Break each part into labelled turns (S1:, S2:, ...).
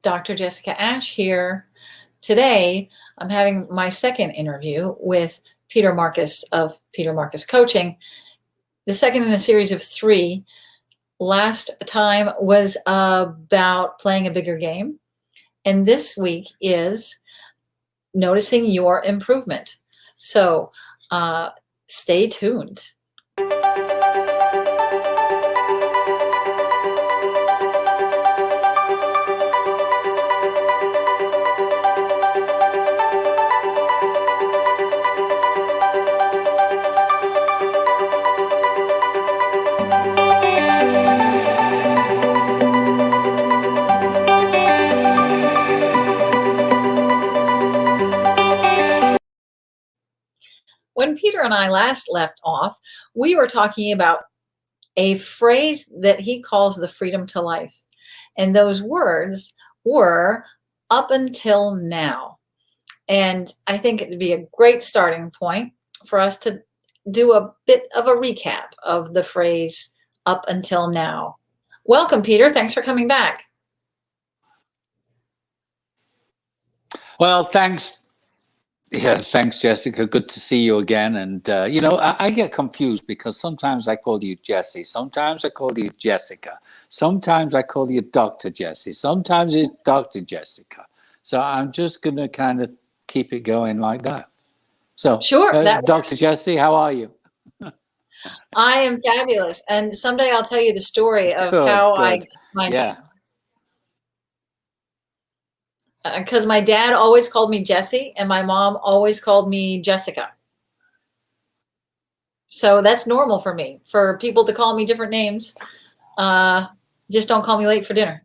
S1: Dr. Jessica Ashe here. Today, I'm having my second interview with Peter Marcus of Peter Marcus Coaching, the second in a series of three. Last time was about playing a bigger game, and this week is noticing your improvement. So stay tuned. When Peter and I last left off, we were talking about a phrase that he calls the freedom to life. And those words were up until now. And I think it'd be a great starting point for us to do a bit of a recap of the phrase up until now. Welcome, Peter. Thanks for coming back.
S2: Well, thanks. Yeah, thanks, Jessica. Good to see you again. And, I get confused because sometimes I call you Jessie. Sometimes I call you Jessica. Sometimes I call you Dr. Jessie. Sometimes it's Dr. Jessica. So I'm just going to kind of keep it going like that. So,
S1: sure,
S2: Dr. Jessie, how are you?
S1: I am fabulous. And someday I'll tell you the story of how
S2: good.
S1: Because my dad always called me Jessie and my mom always called me Jessica. So that's normal for me, for people to call me different names. Just don't call me late for dinner.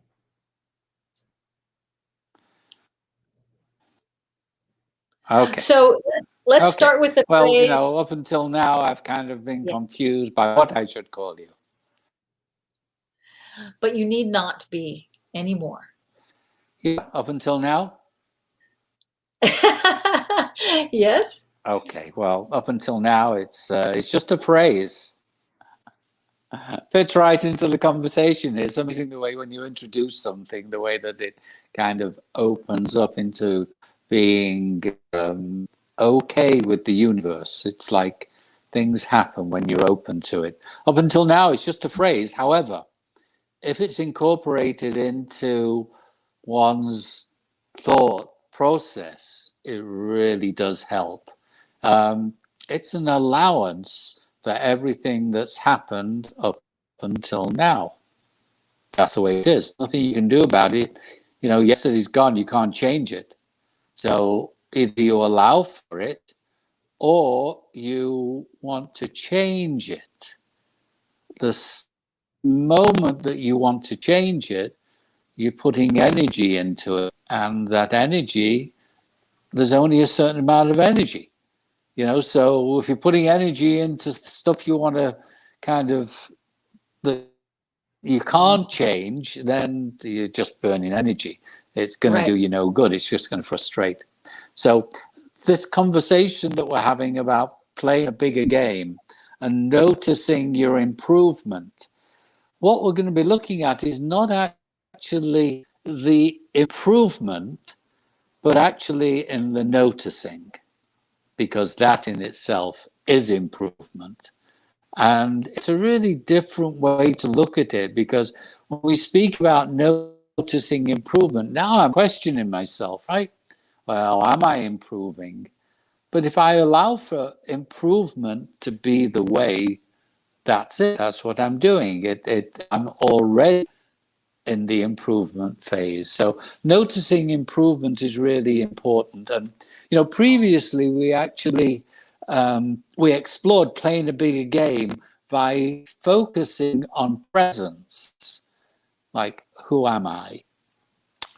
S2: Okay.
S1: So let's start with the phrase.
S2: Well, up until now, I've kind of been confused by what I should call you.
S1: But you need not be anymore.
S2: Yeah, up until now?
S1: Yes.
S2: Okay, well, up until now, it's just a phrase. Fits right into the conversation. It's amazing the way when you introduce something, the way that it kind of opens up into being okay with the universe. It's like things happen when you're open to it. Up until now, it's just a phrase. However, if it's incorporated into one's thought process, it really does help. It's an allowance for everything that's happened up until now. That's the way it is. Nothing you can do about it. Yesterday's gone. You can't change it. So either you allow for it or you want to change it. The moment that you want to change it, you're putting energy into it, and that energy, there's only a certain amount of energy, so if you're putting energy into stuff you want to that you can't change, then you're just burning energy. It's going to do you no good. It's just going to frustrate. So this conversation that we're having about playing a bigger game and noticing your improvement, what we're going to be looking at is not actually the improvement, but actually in the noticing, because that in itself is improvement. And it's a really different way to look at it, because when we speak about noticing improvement, now I'm questioning myself, right? Well, am I improving? But if I allow for improvement to be the way, that's it. That's what I'm doing. I'm already in the improvement phase. So noticing improvement is really important. And, previously we actually, we explored playing a bigger game by focusing on presence, like, who am I?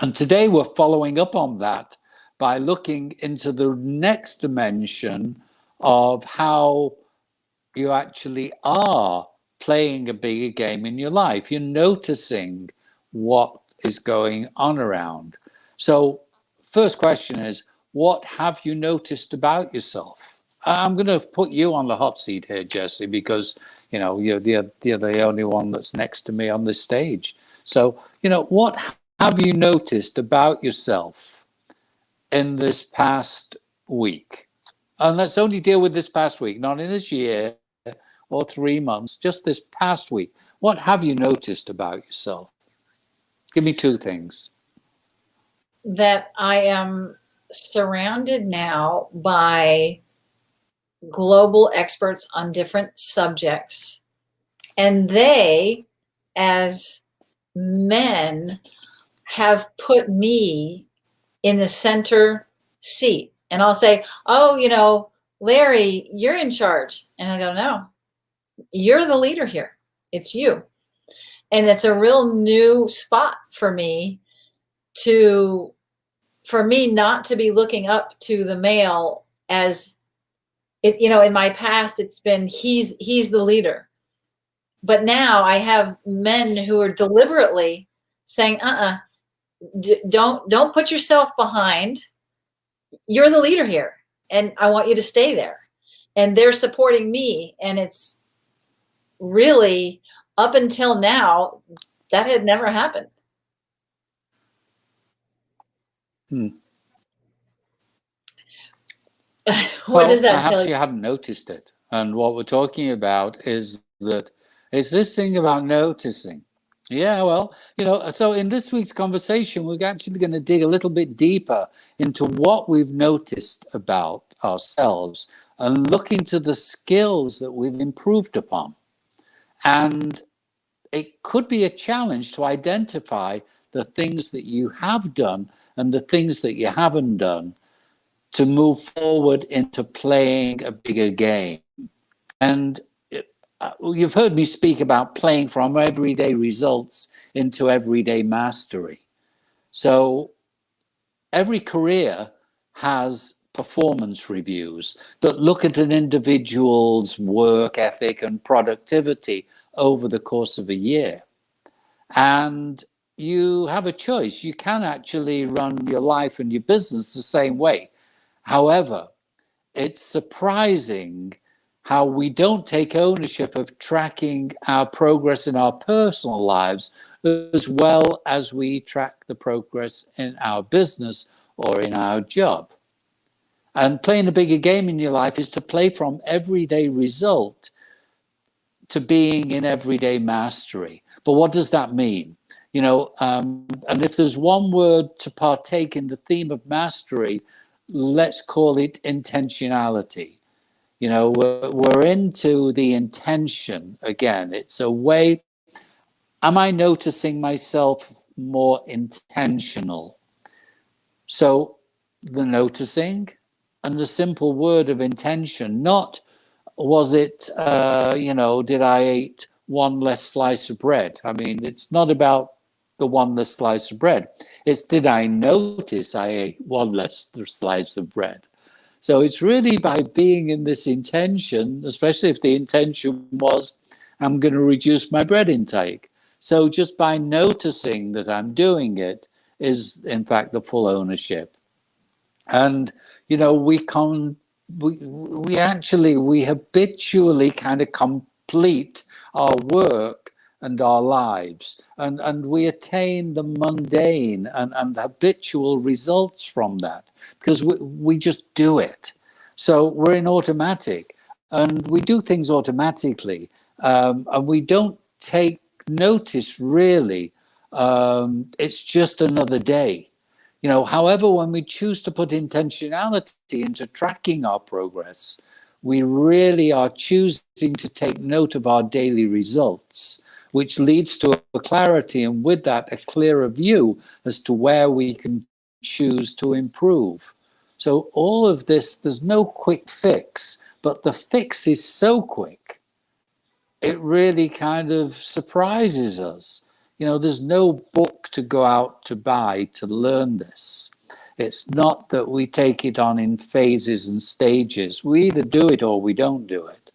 S2: And today we're following up on that by looking into the next dimension of how you actually are playing a bigger game in your life. You're noticing what is going on around. So first question is, what have you noticed about yourself? I'm going to put you on the hot seat here, Jesse, because you're the only one that's next to me on this stage. So what have you noticed about yourself in this past week? And let's only deal with this past week, not in this year or 3 months, just this past week. What have you noticed about yourself? Give me two things.
S1: That I am surrounded now by global experts on different subjects, and they, as men, have put me in the center seat. And I'll say, oh, Larry, you're in charge. And I go, no, you're the leader here. It's you. And it's a real new spot for me not to be looking up to the male as it, in my past, it's been, he's the leader. But now I have men who are deliberately saying, don't put yourself behind. You're the leader here, and I want you to stay there. And they're supporting me, and it's really, up until now, that had never happened. What does that tell
S2: perhaps
S1: you?
S2: you hadn't noticed it. And what we're talking about is that it's this thing about noticing. Yeah, well, so in this week's conversation, we're actually going to dig a little bit deeper into what we've noticed about ourselves and look into the skills that we've improved upon. And it could be a challenge to identify the things that you have done and the things that you haven't done to move forward into playing a bigger game. And you've heard me speak about playing from everyday results into everyday mastery. So every career has performance reviews that look at an individual's work ethic and productivity over the course of a year. And you have a choice. You can actually run your life and your business the same way. However, it's surprising how we don't take ownership of tracking our progress in our personal lives as well as we track the progress in our business or in our job. And playing a bigger game in your life is to play from everyday result to being in everyday mastery. But what does that mean? And if there's one word to partake in the theme of mastery, let's call it intentionality. We're into the intention again. It's a way, am I noticing myself more intentional? So the noticing and the simple word of intention, not was it, did I eat one less slice of bread? I mean, it's not about the one less slice of bread. It's did I notice I ate one less slice of bread? So it's really by being in this intention, especially if the intention was, I'm going to reduce my bread intake. So just by noticing that I'm doing it is, in fact, the full ownership. And, we habitually kind of complete our work and our lives, and we attain the mundane and habitual results from that because we just do it. So we're in automatic and we do things automatically, and we don't take notice really. It's just another day. However, when we choose to put intentionality into tracking our progress, we really are choosing to take note of our daily results, which leads to a clarity and with that a clearer view as to where we can choose to improve. So all of this, there's no quick fix, but the fix is so quick, it really kind of surprises us. There's no book to go out to buy to learn this. It's not that we take it on in phases and stages. We either do it or we don't do it.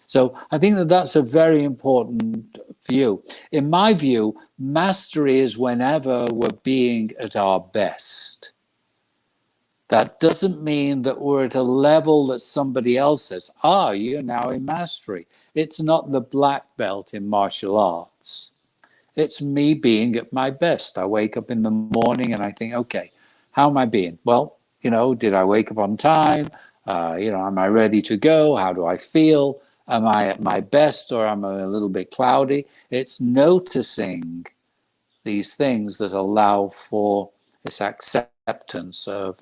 S2: So I think that that's a very important view. In my view, mastery is whenever we're being at our best. That doesn't mean that we're at a level that somebody else says, you're now in mastery. It's not the black belt in martial arts. It's me being at my best. I wake up in the morning and I think, okay, how am I being? Well, did I wake up on time? Am I ready to go? How do I feel? Am I at my best or am I a little bit cloudy? It's noticing these things that allow for this acceptance of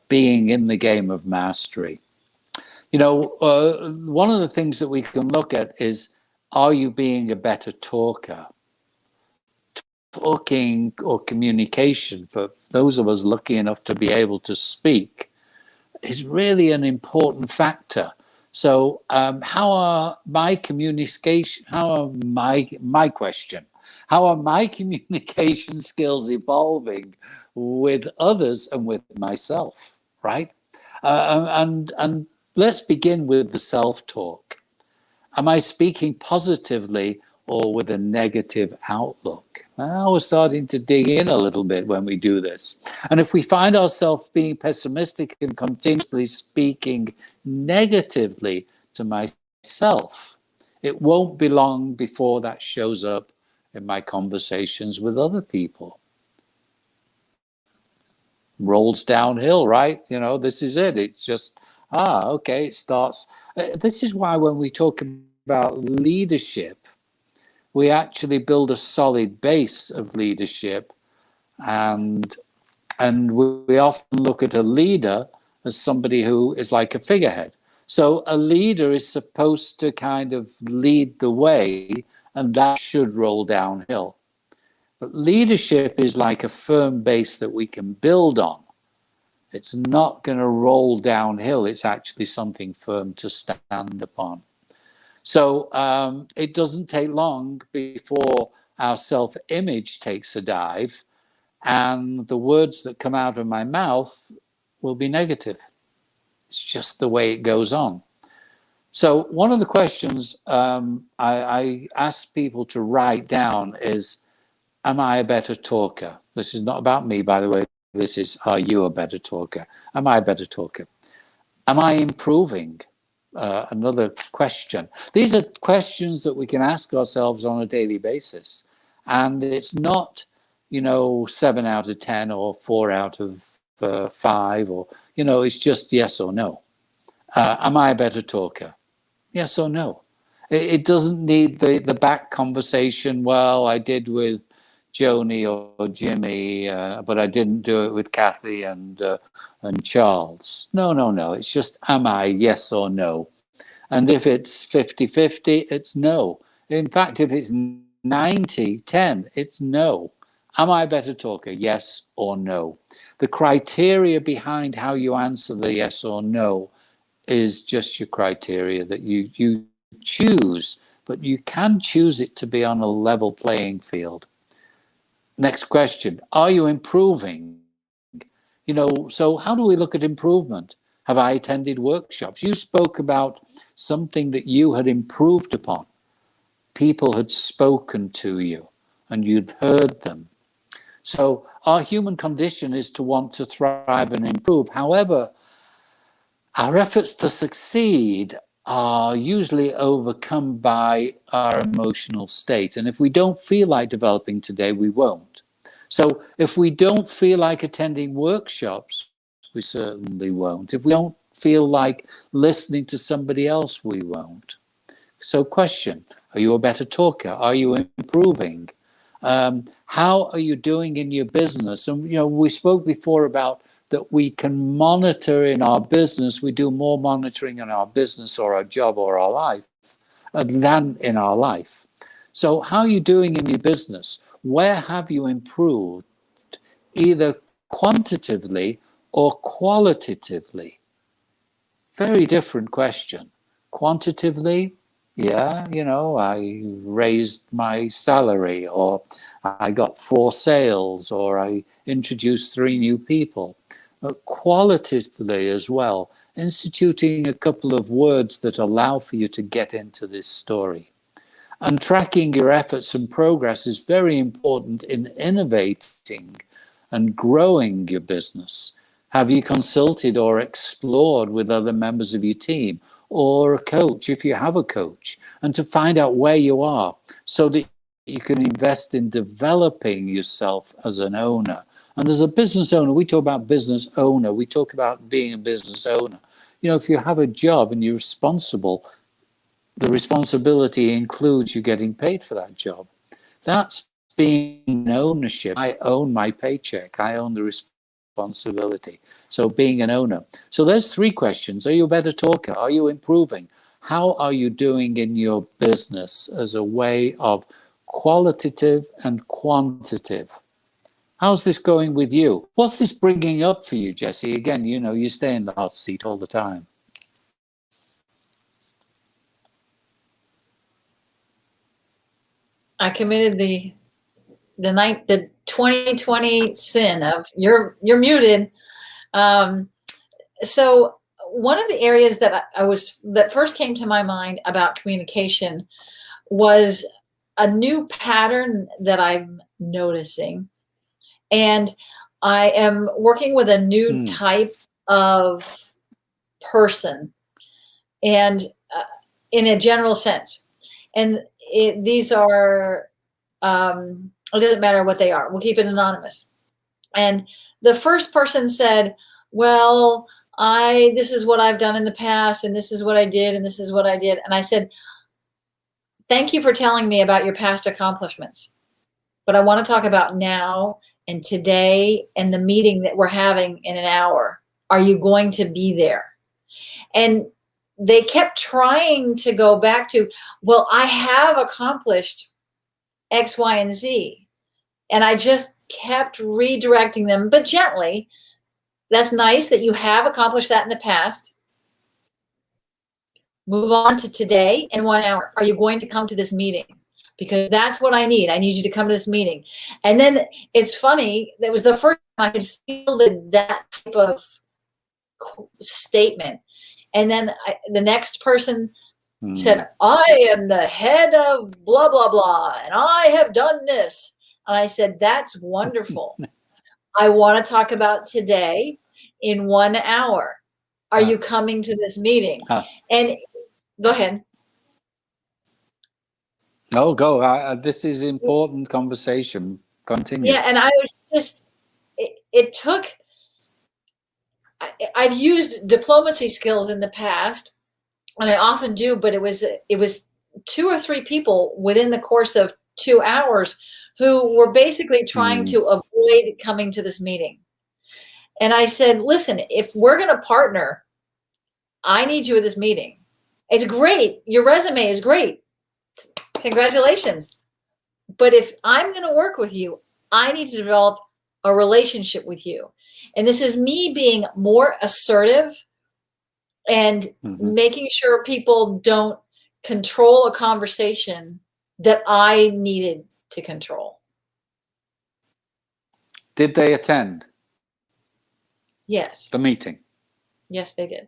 S2: being in the game of mastery. One of the things that we can look at is, are you being a better talker? Talking or communication, for those of us lucky enough to be able to speak, is really an important factor. So how are my communication, how are my question, how are my communication skills evolving with others and with myself, right? And let's begin with the self-talk. Am I speaking positively or with a negative outlook? Well, we're starting to dig in a little bit when we do this. And if we find ourselves being pessimistic and continuously speaking negatively to myself, it won't be long before that shows up in my conversations with other people. Rolls downhill, right? This is it. It's just, okay, it starts. This is why when we talk about leadership, we actually build a solid base of leadership, and we often look at a leader as somebody who is like a figurehead. So a leader is supposed to kind of lead the way, and that should roll downhill. But leadership is like a firm base that we can build on. It's not going to roll downhill. It's actually something firm to stand upon. So it doesn't take long before our self-image takes a dive, and the words that come out of my mouth will be negative. It's just the way it goes on. So one of the questions I ask people to write down is, am I a better talker? This is not about me, by the way. This is, are you a better talker? Am I a better talker? Am I improving? Another question. These are questions that we can ask ourselves on a daily basis. And it's not, 7 out of 10 or 4 out of 5, or, it's just yes or no. Am I a better talker? Yes or no. It doesn't need the back conversation. Well, I did with Joni or Jimmy, but I didn't do it with Kathy and Charles. No. It's just, am I, yes or no? And if it's 50-50, it's no. In fact, if it's 90-10, it's no. Am I a better talker? Yes or no. The criteria behind how you answer the yes or no is just your criteria that you choose, but you can choose it to be on a level playing field. Next question, are you improving? So how do we look at improvement? Have I attended workshops? You spoke about something that you had improved upon. People had spoken to you and you'd heard them. So our human condition is to want to thrive and improve. However, our efforts to succeed are usually overcome by our emotional state. And if we don't feel like developing today, we won't. So if we don't feel like attending workshops, we certainly won't. If we don't feel like listening to somebody else, we won't. So question, are you a better talker? Are you improving? How are you doing in your business? And, we spoke before about that we can monitor in our business. We do more monitoring in our business or our job or our life than in our life. So how are you doing in your business? Where have you improved, either quantitatively or qualitatively? Very different question. Quantitatively, yeah, I raised my salary, or I got 4 sales, or I introduced 3 new people. But qualitatively as well, instituting a couple of words that allow for you to get into this story. And tracking your efforts and progress is very important in innovating and growing your business. Have you consulted or explored with other members of your team or a coach, if you have a coach, and to find out where you are so that you can invest in developing yourself as an owner. And as a business owner, we talk about business owner, we talk about being a business owner. You know, if you have a job and you're responsible, the responsibility includes you getting paid for that job. That's being ownership. I own my paycheck. I own the responsibility. So being an owner. So there's 3 questions. Are you a better talker? Are you improving? How are you doing in your business as a way of qualitative and quantitative? How's this going with you? What's this bringing up for you, Jesse? Again, you know, you stay in the hot seat all the time.
S1: I committed the 2020 sin of you're muted. So one of the areas that that first came to my mind about communication was a new pattern that I'm noticing. And I am working with a new type of person, and in a general sense. And these are, it doesn't matter what they are. We'll keep it anonymous. And the first person said, well, this is what I've done in the past, and this is what I did, and this is what I did. And I said, thank you for telling me about your past accomplishments. But I want to talk about now and today and the meeting that we're having in an hour. Are you going to be there? And they kept trying to go back to, well, I have accomplished X, Y, and Z. And I just kept redirecting them, but gently. That's nice that you have accomplished that in the past. Move on to today in 1 hour. Are you going to come to this meeting? Because that's what I need. I need you to come to this meeting. And then it's funny, that was the first time I could feel that type of statement. And then the next person said, I am the head of blah, blah, blah, and I have done this. And I said, that's wonderful. I want to talk about today in 1 hour. Are you coming to this meeting? And go ahead.
S2: Oh, go. This is important conversation. Continue.
S1: Yeah, and I was just, it took, I've used diplomacy skills in the past, and I often do, but it was 2 or 3 people within the course of 2 hours who were basically trying to avoid coming to this meeting. And I said, listen, if we're going to partner, I need you at this meeting. It's great. Your resume is great. Congratulations. But if I'm going to work with you, I need to develop a relationship with you. And this is me being more assertive and making sure people don't control a conversation that I needed to control.
S2: Did they attend?
S1: Yes.
S2: The meeting?
S1: Yes, they did.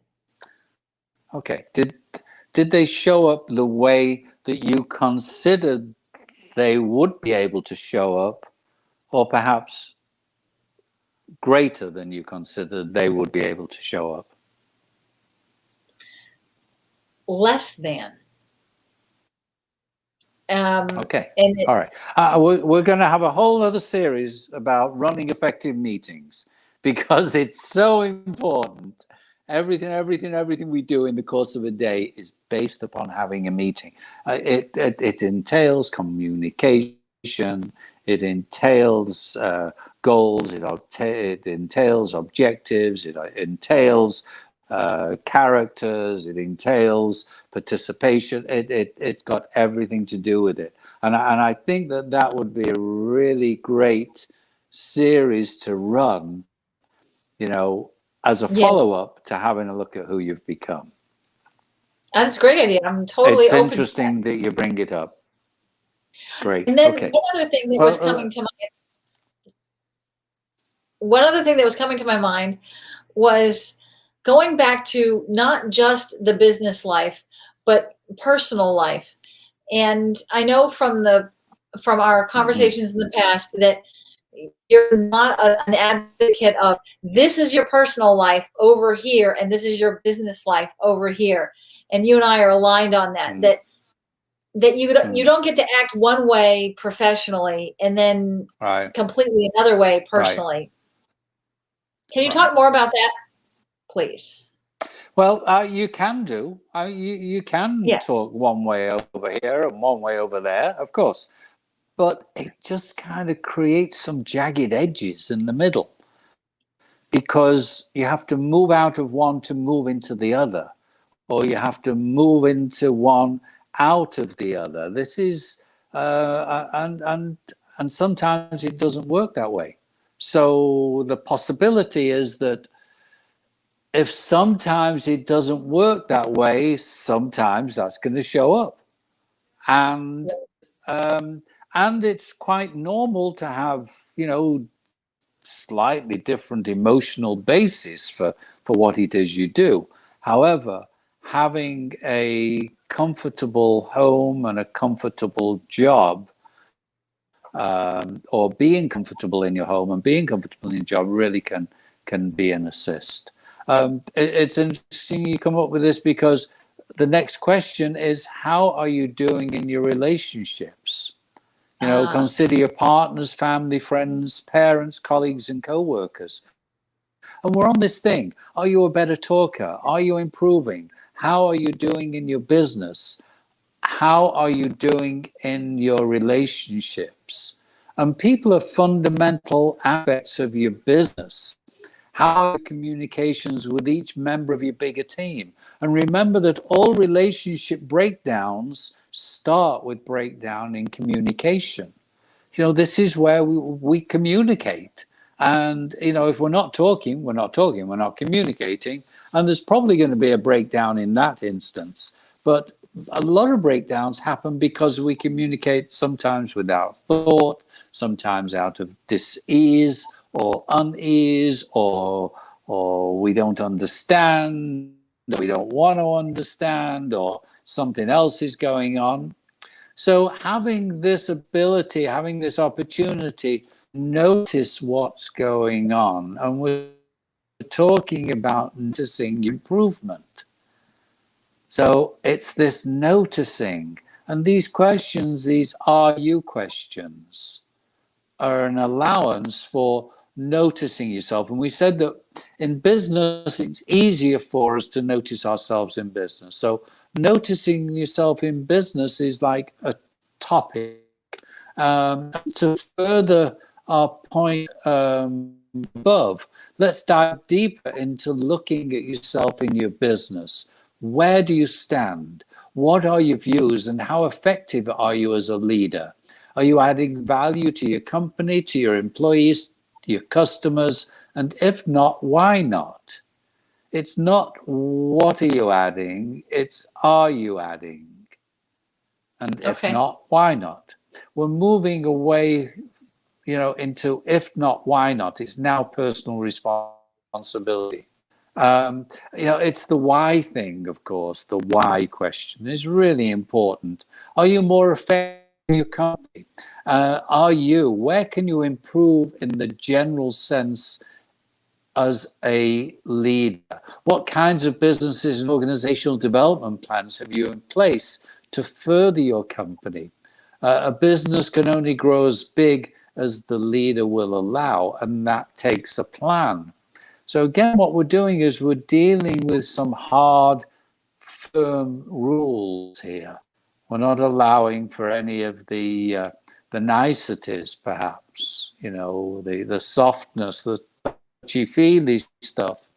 S2: Okay. Did they show up the way that you considered they would be able to show up, or perhaps greater than you considered they would be able to show up?
S1: Less than.
S2: Okay. All right. We're going to have a whole other series about running effective meetings, because it's so important. Everything we do in the course of a day is based upon having a meeting. It entails communication. It entails goals. It entails objectives. It entails characters. It entails participation. It's got everything to do with it. And I think that would be a really great series to run, you know, as a follow-up to having a look at who you've become.
S1: That's a great idea. I'm totally
S2: It's
S1: open
S2: interesting that you bring it up. Great.
S1: And then
S2: okay.
S1: one other thing that was coming to my mind was going back to not just the business life, but personal life. And I know from our conversations in the past that you're not an advocate of, this is your personal life over here and this is your business life over here. And you and I are aligned on that, that that you don't get to act one way professionally and then
S2: Right.
S1: completely another way personally.
S2: Right.
S1: Can you
S2: Right.
S1: talk more about that, please?
S2: Well, you can do. You can
S1: Yeah.
S2: talk one way over here and one way over there, of course, but it just kind of creates some jagged edges in the middle because you have to move out of one to move into the other, or you have to move into one out of the other. This is and sometimes it doesn't work that way. So the possibility is that if sometimes it doesn't work that way, sometimes that's going to show up, and um, and it's quite normal to have slightly different emotional basis for what it is you do. However, having a comfortable home and a comfortable job, or being comfortable in your home and being comfortable in your job, really can be an assist. It's interesting you come up with this because the next question is, how are you doing in your relationships? Consider your partners, family, friends, parents, colleagues, and co-workers. And we're on this thing. Are you a better talker? Are you improving? How are you doing in your business? How are you doing in your relationships? And people are fundamental aspects of your business. How are your communications with each member of your bigger team? And remember that all relationship breakdowns start with breakdown in communication. This is where we communicate. And, if we're not talking, we're not talking, we're not communicating. And there's probably going to be a breakdown in that instance. But a lot of breakdowns happen because we communicate sometimes without thought, sometimes out of dis-ease or unease, or we don't understand, or we don't want to understand, or something else is going on. So having this ability, having this opportunity, notice what's going on. And we're talking about noticing improvement. So it's this noticing. And these questions, these are you questions, are an allowance for noticing yourself. And we said that in business, it's easier for us to notice ourselves in business. So noticing yourself in business is like a topic. To further our point above, let's dive deeper into looking at yourself in your business. Where do you stand? What are your views and how effective are you as a leader? Are you adding value to your company, to your employees, to your customers? And if not, why not? It's not what are you adding, it's are you adding? And if
S1: Okay.
S2: not, why not? We're moving away, into if not, why not? It's now personal responsibility. It's the why thing, of course. The why question is really important. Are you more effective in your company? Where can you improve in the general sense as a leader? What kinds of businesses and organizational development plans have you in place to further your company? A business can only grow as big as the leader will allow, and that takes a plan. So again, what we're doing is we're dealing with some hard, firm rules here. We're not allowing for any of the niceties, perhaps, the softness, the touchy-feely stuff,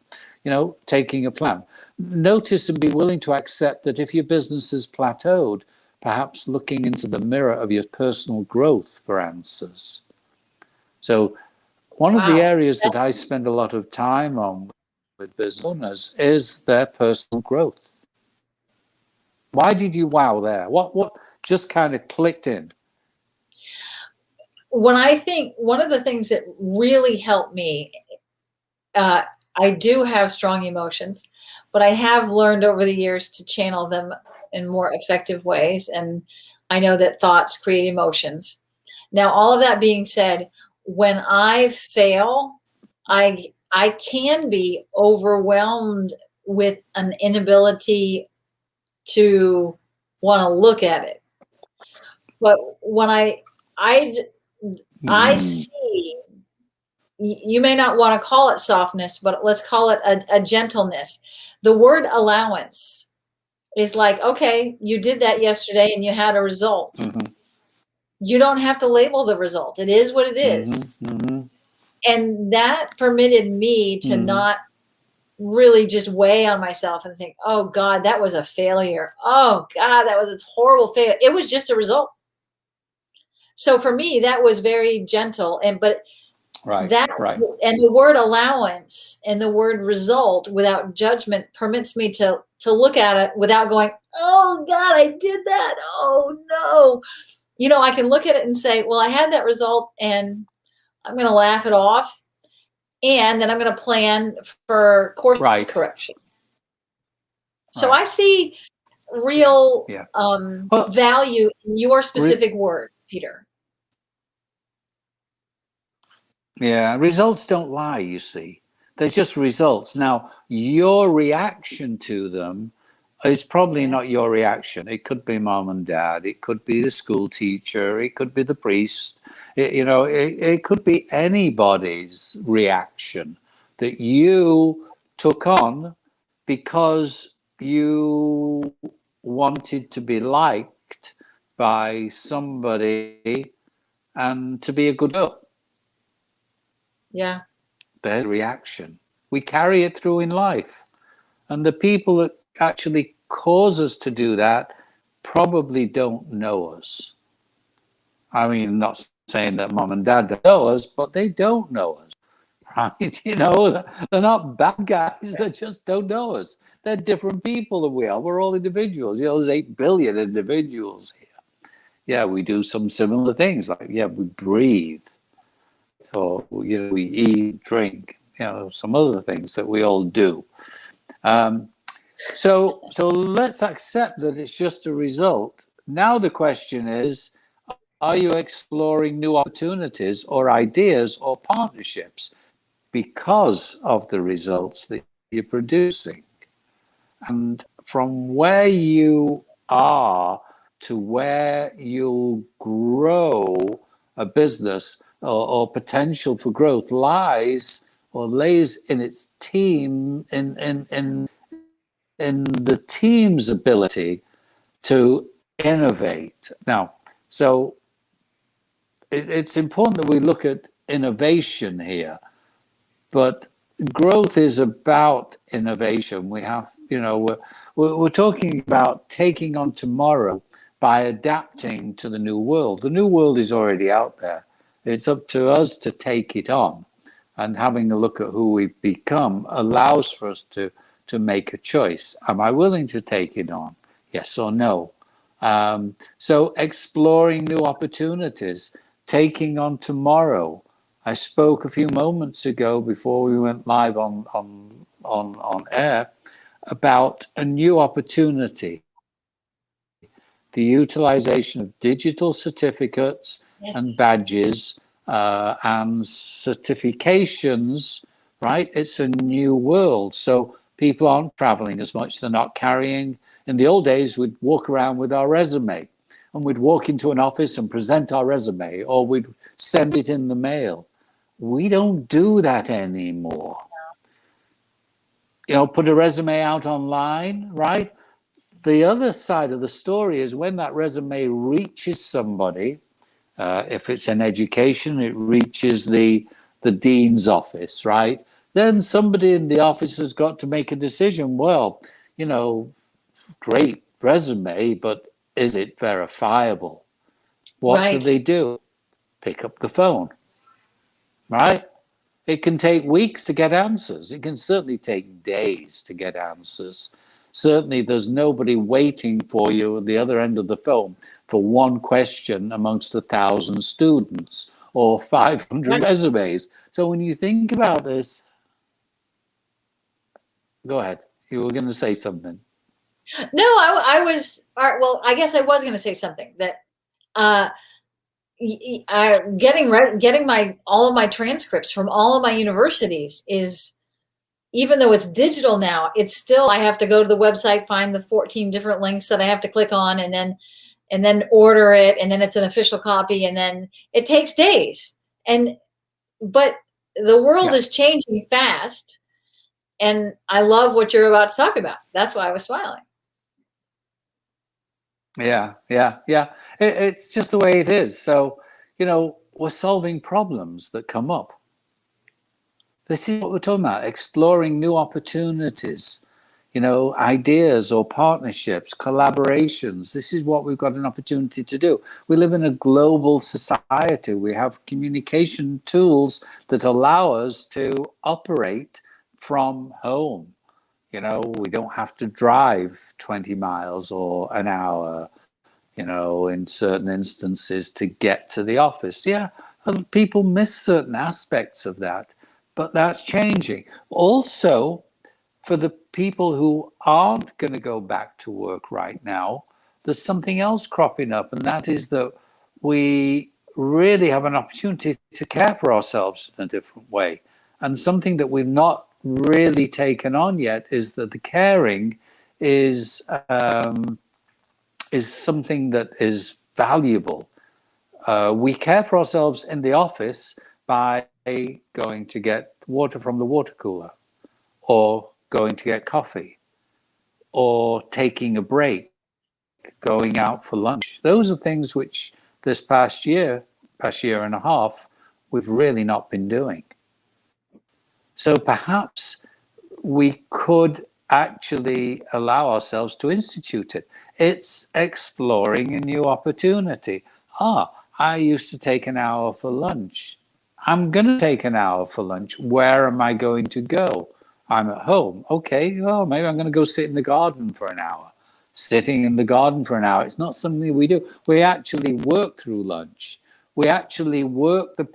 S2: taking a plan. Notice and be willing to accept that if your business has plateaued, perhaps looking into the mirror of your personal growth for answers. So one of the
S1: Wow.
S2: areas that I spend a lot of time on with business owners is their personal growth. Why did you wow there? What just kind of clicked in?
S1: When I think one of the things that really helped me, I do have strong emotions, but I have learned over the years to channel them in more effective ways. And I know that thoughts create emotions. Now, all of that being said, when I fail, I can be overwhelmed with an inability to want to look at it. But when I see, you may not want to call it softness, but let's call it a gentleness. The word allowance is like, okay, you did that yesterday and you had a result.
S2: Mm-hmm.
S1: You don't have to label the result. It is what it is.
S2: Mm-hmm.
S1: And that permitted me to
S2: Mm-hmm.
S1: not really just weigh on myself and think, oh God, that was a failure. Oh God, that was a horrible failure. It was just a result. So for me, that was very gentle. But
S2: Right,
S1: that,
S2: right.
S1: and the word allowance and the word result without judgment permits me to look at it without going, oh God, I did that. Oh no. I can look at it and say, well, I had that result and I'm going to laugh it off. And then I'm going to plan for course
S2: Right.
S1: correction. So
S2: Right.
S1: I see real
S2: Yeah. Well,
S1: value in your specific word, Peter.
S2: yeah, results don't lie, you see. They're just results. Now, your reaction to them is probably not your reaction. It could be mom and dad. It could be the school teacher. It could be the priest. It could be anybody's reaction that you took on because you wanted to be liked by somebody and to be a good girl.
S1: Yeah.
S2: Their reaction. We carry it through in life. And the people that actually cause us to do that probably don't know us. I mean, not saying that mom and dad don't know us, but they don't know us. Right? They're not bad guys. They just don't know us. They're different people than we are. We're all individuals. There's 8 billion individuals here. Yeah, we do some similar things. Like, yeah, we breathe, or, we eat, drink, some other things that we all do. So let's accept that it's just a result. Now the question is, are you exploring new opportunities or ideas or partnerships because of the results that you're producing? And from where you are to where you'll grow a business or potential for growth lays in its team in the team's ability to innovate. Now, so it's important that we look at innovation here, but growth is about innovation. We have, we're talking about taking on tomorrow by adapting to the new world. The new world is already out there. It's up to us to take it on. And having a look at who we've become allows for us to make a choice. Am I willing to take it on? Yes or no? So exploring new opportunities, taking on tomorrow. I spoke a few moments ago before we went live on air about a new opportunity, the utilization of digital certificates and badges and certifications, right? It's a new world. So people aren't traveling as much. They're not carrying. In the old days, we'd walk around with our resume and we'd walk into an office and present our resume, or we'd send it in the mail. We don't do that anymore. Put a resume out online, right? The other side of the story is when that resume reaches somebody, if it's in education, it reaches the dean's office, right? Then somebody in the office has got to make a decision. Well, great resume, but is it verifiable? What do they do? Pick up the phone, right? It can take weeks to get answers. It can certainly take days to get answers. Certainly, there's nobody waiting for you at the other end of the phone for one question amongst 1,000 students or 500 resumes. So when you think about this, go ahead. You were going to say something.
S1: No, I was. Well, I guess I was going to say something that getting all of my transcripts from all of my universities is, even though it's digital now, it's still, I have to go to the website, find the 14 different links that I have to click on, and and then order it, and then it's an official copy, and then it takes days. But the world is changing fast, and I love what you're about to talk about. That's why I was smiling.
S2: Yeah. It's just the way it is. So, we're solving problems that come up. This is what we're talking about, exploring new opportunities, ideas or partnerships, collaborations. This is what we've got an opportunity to do. We live in a global society. We have communication tools that allow us to operate from home. We don't have to drive 20 miles or an hour, in certain instances to get to the office. Yeah, people miss certain aspects of that, but that's changing. Also, for the people who aren't going to go back to work right now, there's something else cropping up, and that is that we really have an opportunity to care for ourselves in a different way. And something that we've not really taken on yet is that the caring is something that is valuable. We care for ourselves in the office by going to get water from the water cooler, or going to get coffee, or taking a break, going out for lunch. Those are things which this past year and a half, we've really not been doing. So perhaps we could actually allow ourselves to institute it. It's exploring a new opportunity. I used to take an hour for lunch. I'm going to take an hour for lunch. Where am I going to go? I'm at home. Okay, well, maybe I'm going to go sit in the garden for an hour. Sitting in the garden for an hour, it's not something we do. We actually work through lunch. We actually work the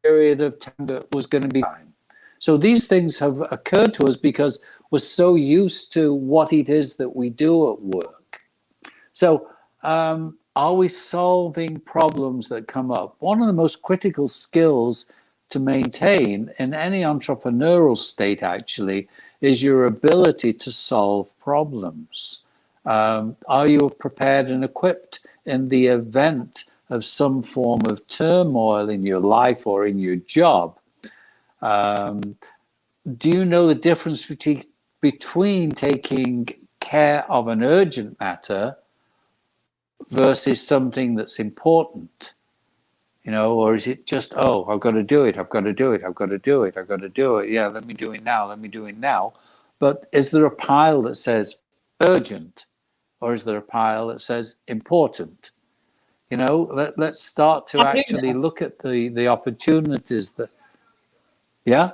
S2: period of time that was going to be time. So these things have occurred to us because we're so used to what it is that we do at work. So are we solving problems that come up? One of the most critical skills to maintain in any entrepreneurial state, actually, is your ability to solve problems. Are you prepared and equipped in the event of some form of turmoil in your life or in your job? Do you know the difference between taking care of an urgent matter versus something that's important? Or is it just, I've got to do it, I've got to do it, I've got to do it, I've got to do it. Yeah, let me do it now. But is there a pile that says urgent, or is there a pile that says important? Let's start to actually look at the opportunities that, yeah?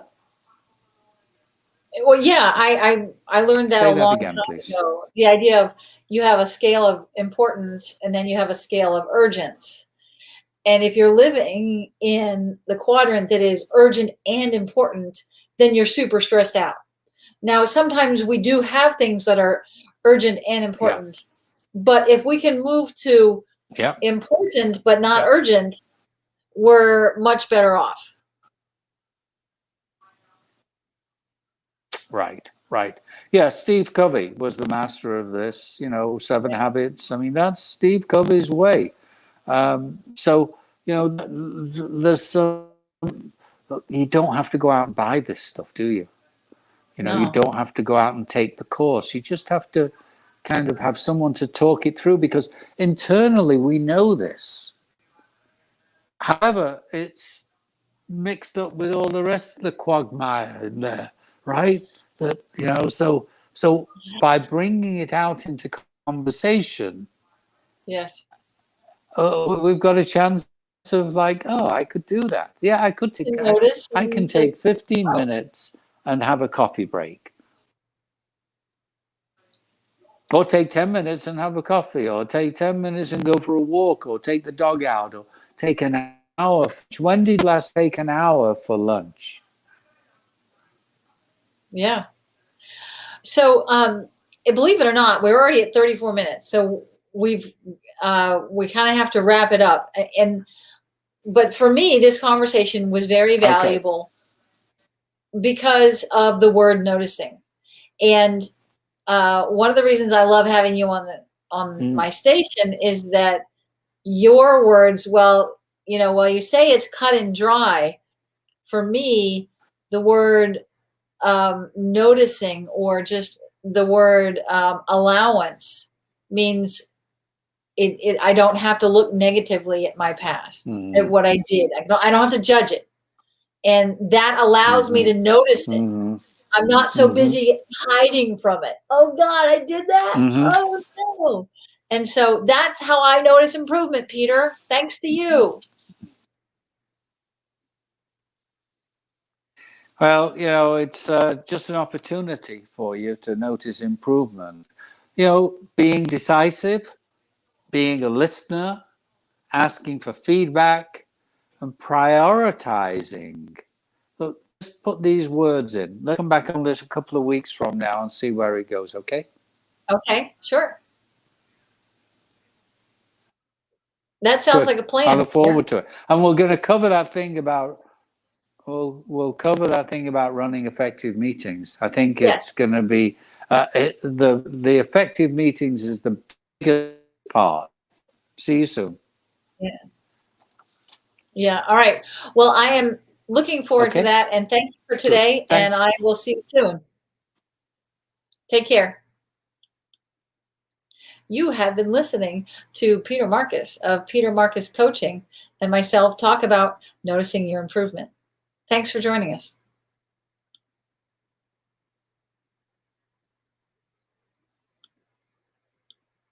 S1: Well, yeah, I learned that a long time ago. The idea of you have a scale of importance, and then you have a scale of urgence. And if you're living in the quadrant that is urgent and important, then you're super stressed out. Now, sometimes we do have things that are urgent and important, but if we can move to important but not urgent, we're much better off.
S2: Right. Yeah, Steve Covey was the master of this, 7 Habits. I mean, that's Steve Covey's way. So, there's some, you don't have to go out and buy this stuff, do you? You don't have to go out and take the course. You just have to kind of have someone to talk it through, because internally we know this. However, it's mixed up with all the rest of the quagmire in there, right? That, so by bringing it out into conversation,
S1: yes,
S2: we've got a chance of like, I could do that. Yeah, I could take. I can take 15 minutes and have a coffee break, or take 10 minutes and have a coffee, or take 10 minutes and go for a walk, or take the dog out, or take an hour. When did you last take an hour for lunch?
S1: Yeah. So, believe it or not, we're already at 34 minutes. So we kind of have to wrap it up. But for me, this conversation was very valuable because of the word noticing. And one of the reasons I love having you on on my station is that your words, well, while you say it's cut and dry, for me, the word noticing, or just the word allowance, means I don't have to look negatively at my past, at what I did. I don't have to judge it. And that allows me to notice it. I'm not so busy hiding from it. Oh God, I did that. Oh no. And so that's how I notice improvement, Peter. Thanks to you.
S2: Well, it's just an opportunity for you to notice improvement. Being decisive, being a listener, asking for feedback, and prioritizing. Look, just put these words in. Let's come back on this a couple of weeks from now and see where it goes, okay?
S1: Okay, sure. That sounds like a plan.
S2: I look forward to it. And we're going to cover that thing about we'll cover that thing about running effective meetings. I think it's going to be the effective meetings is the biggest part. See you soon.
S1: Yeah. All right. Well, I am looking forward to that, and thank you for today. And I will see you soon. Take care. You have been listening to Peter Marcus of Peter Marcus Coaching and myself talk about noticing your improvement. Thanks for joining us.